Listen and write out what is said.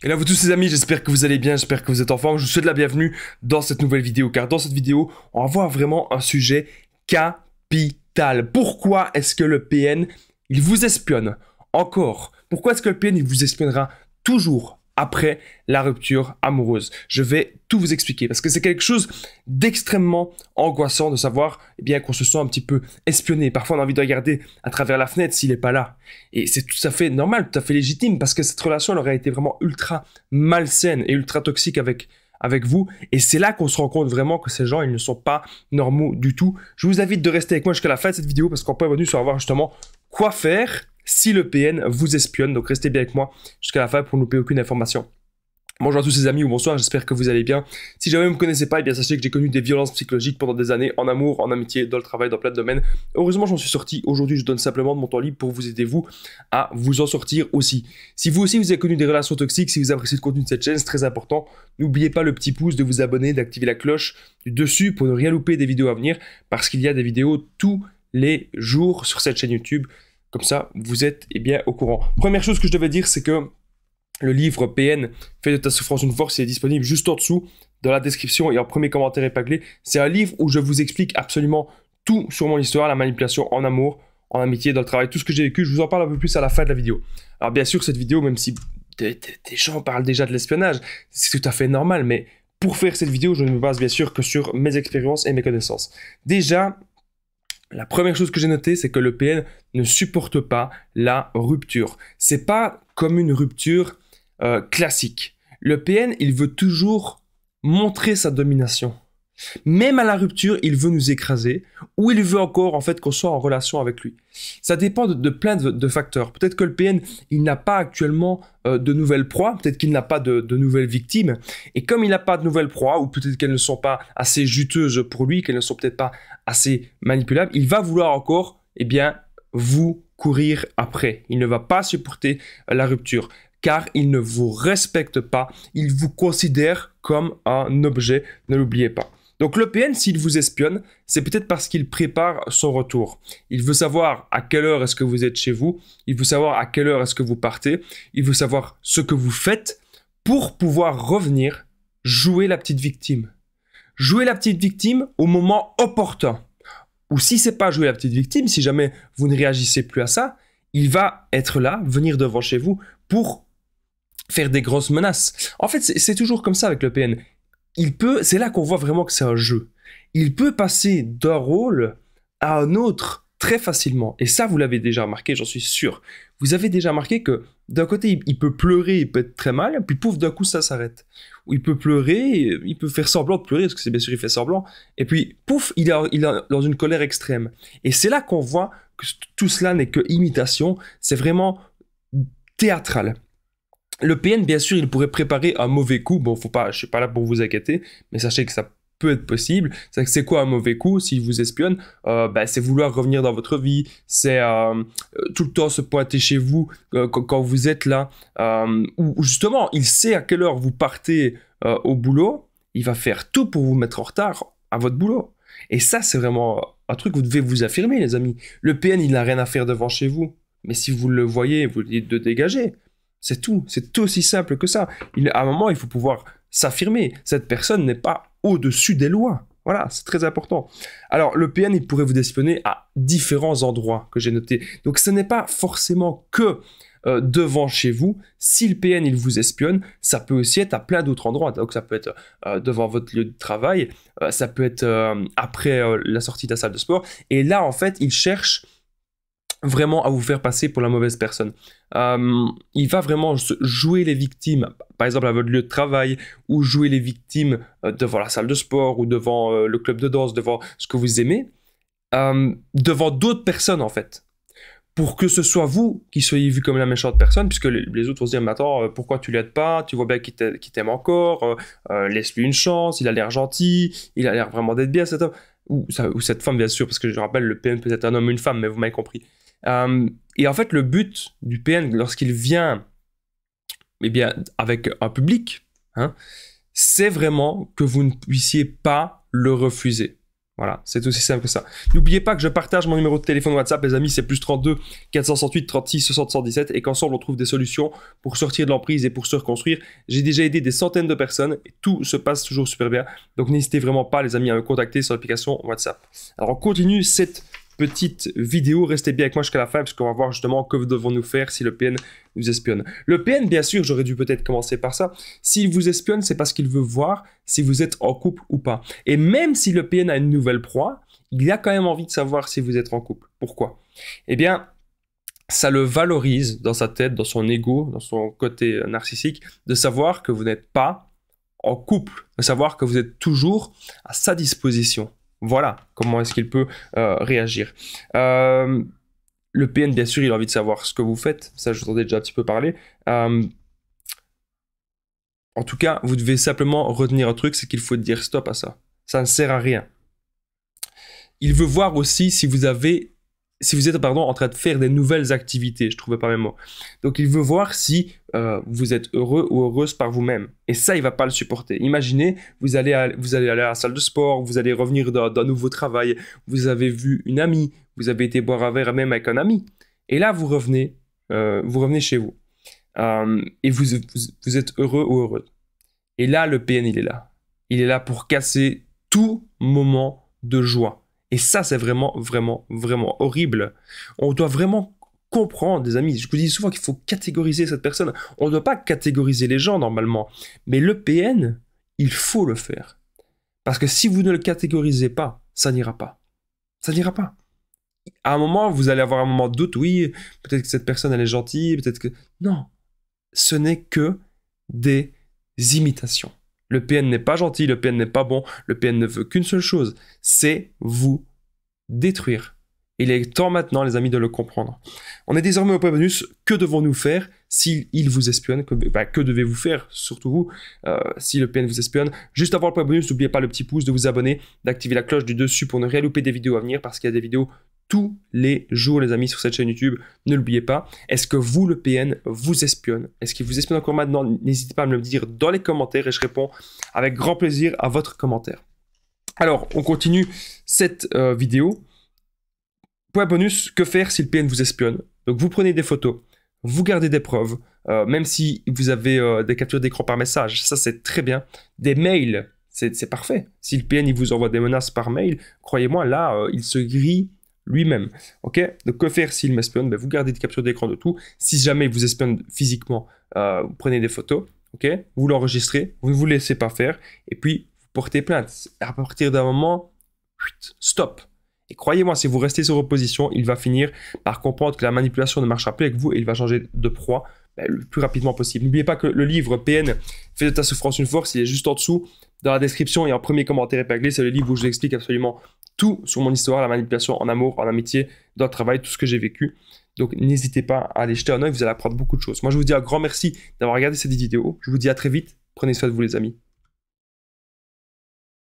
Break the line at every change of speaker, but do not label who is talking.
Et là vous tous les amis, j'espère que vous allez bien, j'espère que vous êtes en forme. Je vous souhaite la bienvenue dans cette nouvelle vidéo, car dans cette vidéo, on va voir vraiment un sujet capital. Pourquoi est-ce que le PN, il vous espionne encore? Pourquoi est-ce que le PN, il vous espionnera toujours après la rupture amoureuse? Je vais tout vous expliquer, parce que c'est quelque chose d'extrêmement angoissant de savoir bien qu'on se sent un petit peu espionné. Parfois, on a envie de regarder à travers la fenêtre s'il n'est pas là. Et c'est tout à fait normal, tout à fait légitime, parce que cette relation, elle aurait été vraiment ultra malsaine et ultra toxique avec vous. Et c'est là qu'on se rend compte vraiment que ces gens, ils ne sont pas normaux du tout. Je vous invite de rester avec moi jusqu'à la fin de cette vidéo, parce qu'on peut revenir sur voir justement quoi faire si le PN vous espionne. Donc restez bien avec moi jusqu'à la fin pour ne louper aucune information. Bonjour à tous les amis ou bonsoir, j'espère que vous allez bien. Si jamais vous ne me connaissez pas, eh bien sachez que j'ai connu des violences psychologiques pendant des années, en amour, en amitié, dans le travail, dans plein de domaines. Heureusement, j'en suis sorti. Aujourd'hui, je donne simplement de mon temps libre pour vous aider, vous, à vous en sortir aussi. Si vous aussi, vous avez connu des relations toxiques, si vous appréciez le contenu de cette chaîne, c'est très important. N'oubliez pas le petit pouce, de vous abonner, d'activer la cloche du dessus pour ne rien louper des vidéos à venir, parce qu'il y a des vidéos tous les jours sur cette chaîne YouTube. Comme ça, vous êtes bien au courant. Première chose que je devais dire, c'est que le livre PN, Fais de ta souffrance une force, il est disponible juste en dessous, dans la description et en premier commentaire épinglé. C'est un livre où je vous explique absolument tout sur mon histoire, la manipulation en amour, en amitié, dans le travail, tout ce que j'ai vécu. Je vous en parle un peu plus à la fin de la vidéo. Alors bien sûr, cette vidéo, même si des gens parlent déjà de l'espionnage, c'est tout à fait normal, mais pour faire cette vidéo, je ne me base bien sûr que sur mes expériences et mes connaissances. Déjà, la première chose que j'ai notée, c'est que le PN ne supporte pas la rupture. C'est pas comme une rupture classique. Le PN, il veut toujours montrer sa domination. Même à la rupture, il veut nous écraser ou il veut encore en fait qu'on soit en relation avec lui. Ça dépend de plein de facteurs. Peut-être que le PN, il n'a pas actuellement de nouvelles proies, peut-être qu'il n'a pas de nouvelles victimes. Et comme il n'a pas de nouvelles proies, ou peut-être qu'elles ne sont pas assez juteuses pour lui, qu'elles ne sont peut-être pas assez manipulables, il va vouloir encore, eh bien, vous courir après. Il ne va pas supporter la rupture, car il ne vous respecte pas, il vous considère comme un objet, ne l'oubliez pas. Donc le PN, s'il vous espionne, c'est peut-être parce qu'il prépare son retour. Il veut savoir à quelle heure est-ce que vous êtes chez vous, il veut savoir à quelle heure est-ce que vous partez, il veut savoir ce que vous faites pour pouvoir revenir jouer la petite victime. Jouer la petite victime au moment opportun. Ou si c'est pas jouer la petite victime, si jamais vous ne réagissez plus à ça, il va être là, venir devant chez vous pour faire des grosses menaces. En fait, c'est toujours comme ça avec le PN. C'est là qu'on voit vraiment que c'est un jeu. Il peut passer d'un rôle à un autre très facilement. Et ça, vous l'avez déjà remarqué, j'en suis sûr. Vous avez déjà remarqué que d'un côté, il peut pleurer, il peut être très mal, puis pouf, d'un coup, ça s'arrête. Ou il peut pleurer, il peut faire semblant de pleurer, parce que c'est bien sûr, il fait semblant. Et puis, pouf, il est dans une colère extrême. Et c'est là qu'on voit que tout cela n'est que imitation. C'est vraiment théâtral. Le PN, bien sûr, il pourrait préparer un mauvais coup. Bon, je suis pas là pour vous inquiéter, mais sachez que ça peut être possible. C'est quoi un mauvais coup s'il vous espionne? C'est vouloir revenir dans votre vie, c'est tout le temps se pointer chez vous quand vous êtes là. Ou justement, il sait à quelle heure vous partez au boulot, il va faire tout pour vous mettre en retard à votre boulot. Et ça, c'est vraiment un truc que vous devez vous affirmer, les amis. Le PN, il n'a rien à faire devant chez vous. Mais si vous le voyez, vous lui dites de dégager. C'est tout, c'est aussi simple que ça. À un moment, il faut pouvoir s'affirmer. Cette personne n'est pas au-dessus des lois. Voilà, c'est très important. Alors, le PN, il pourrait vous espionner à différents endroits que j'ai notés. Donc, ce n'est pas forcément que devant chez vous. Si le PN, il vous espionne, ça peut aussi être à plein d'autres endroits. Donc, ça peut être devant votre lieu de travail, ça peut être après la sortie de la salle de sport. Et là, en fait, il cherche vraiment à vous faire passer pour la mauvaise personne. Il va vraiment jouer les victimes, par exemple à votre lieu de travail, ou jouer les victimes devant la salle de sport, ou devant le club de danse, devant ce que vous aimez, devant d'autres personnes en fait. Pour que ce soit vous qui soyez vu comme la méchante personne, puisque les autres vont se dire, mais attends, pourquoi tu l'aides pas? Tu vois bien qu'il t'aime encore, laisse-lui une chance, il a l'air gentil, il a l'air vraiment d'être bien cet homme. Ou cette femme bien sûr, parce que je rappelle, le PN peut être un homme ou une femme, mais vous m'avez compris. Et en fait, le but du PN, lorsqu'il vient avec un public, hein, c'est vraiment que vous ne puissiez pas le refuser. Voilà, c'est aussi simple que ça. N'oubliez pas que je partage mon numéro de téléphone WhatsApp, les amis, c'est +32 468 36 60 117 et qu'ensemble on trouve des solutions pour sortir de l'emprise et pour se reconstruire. J'ai déjà aidé des centaines de personnes et tout se passe toujours super bien. Donc n'hésitez vraiment pas, les amis, à me contacter sur l'application WhatsApp. Alors on continue cette petite vidéo, restez bien avec moi jusqu'à la fin parce qu'on va voir justement que devons-nous faire si le PN nous espionne. Le PN, bien sûr, j'aurais dû peut-être commencer par ça. S'il vous espionne, c'est parce qu'il veut voir si vous êtes en couple ou pas. Et même si le PN a une nouvelle proie, il a quand même envie de savoir si vous êtes en couple. Pourquoi? Eh bien, ça le valorise dans sa tête, dans son ego, dans son côté narcissique, de savoir que vous n'êtes pas en couple, de savoir que vous êtes toujours à sa disposition. Voilà comment est-ce qu'il peut réagir. Le PN, bien sûr, il a envie de savoir ce que vous faites. Ça, je vous en ai déjà un petit peu parlé. En tout cas, vous devez simplement retenir un truc, c'est qu'il faut dire stop à ça. Ça ne sert à rien. Il veut voir aussi si vous êtes en train de faire des nouvelles activités. Je ne trouvais pas mes mots. Donc, il veut voir si vous êtes heureux ou heureuse par vous-même. Et ça, il ne va pas le supporter. Imaginez, vous allez aller à la salle de sport, vous allez revenir d'un nouveau travail, vous avez vu une amie, vous avez été boire un verre même avec un ami. Et là, vous revenez chez vous. Et vous êtes heureux ou heureuse. Et là, le PN, il est là. Il est là pour casser tout moment de joie. Et ça, c'est vraiment, vraiment, vraiment horrible. On doit vraiment comprendre, des amis. Je vous dis souvent qu'il faut catégoriser cette personne. On ne doit pas catégoriser les gens, normalement. Mais le PN, il faut le faire. Parce que si vous ne le catégorisez pas, ça n'ira pas. Ça n'ira pas. À un moment, vous allez avoir un moment de doute. Oui, peut-être que cette personne, elle est gentille. Peut-être que... Non. Ce n'est que des imitations. Le PN n'est pas gentil, le PN n'est pas bon, le PN ne veut qu'une seule chose, c'est vous détruire. Il est temps maintenant, les amis, de le comprendre. On est désormais au point bonus. Que devons-nous faire s'il vous espionne? Que devez-vous faire, surtout vous, si le PN vous espionne? Juste avant le point bonus, n'oubliez pas le petit pouce, de vous abonner, d'activer la cloche du dessus pour ne rien louper des vidéos à venir, parce qu'il y a des vidéos tous les jours, les amis, sur cette chaîne YouTube. Ne l'oubliez pas. Est-ce que vous, le PN, vous espionne? Est-ce qu'il vous espionne encore maintenant? N'hésitez pas à me le dire dans les commentaires et je réponds avec grand plaisir à votre commentaire. Alors, on continue cette vidéo. Point bonus, que faire si le PN vous espionne? Donc, vous prenez des photos, vous gardez des preuves, même si vous avez des captures d'écran par message, ça c'est très bien. Des mails, c'est parfait. Si le PN il vous envoie des menaces par mail, croyez-moi, là, il se grille lui-même. Ok? Donc, que faire s'il m'espionne? Vous gardez des captures d'écran de tout. Si jamais il vous espionne physiquement, vous prenez des photos, ok? Vous l'enregistrez, vous ne vous laissez pas faire, et puis vous portez plainte. À partir d'un moment, stop. Et croyez-moi, si vous restez sur vos positions, il va finir par comprendre que la manipulation ne marchera plus avec vous et il va changer de proie le plus rapidement possible. N'oubliez pas que le livre PN, Fais de ta souffrance une force, il est juste en dessous. Dans la description et en premier commentaire épinglé, c'est le livre où je vous explique absolument tout sur mon histoire, la manipulation en amour, en amitié, dans le travail, tout ce que j'ai vécu. Donc n'hésitez pas à aller jeter un œil, vous allez apprendre beaucoup de choses. Moi je vous dis un grand merci d'avoir regardé cette vidéo. Je vous dis à très vite. Prenez soin de vous les amis.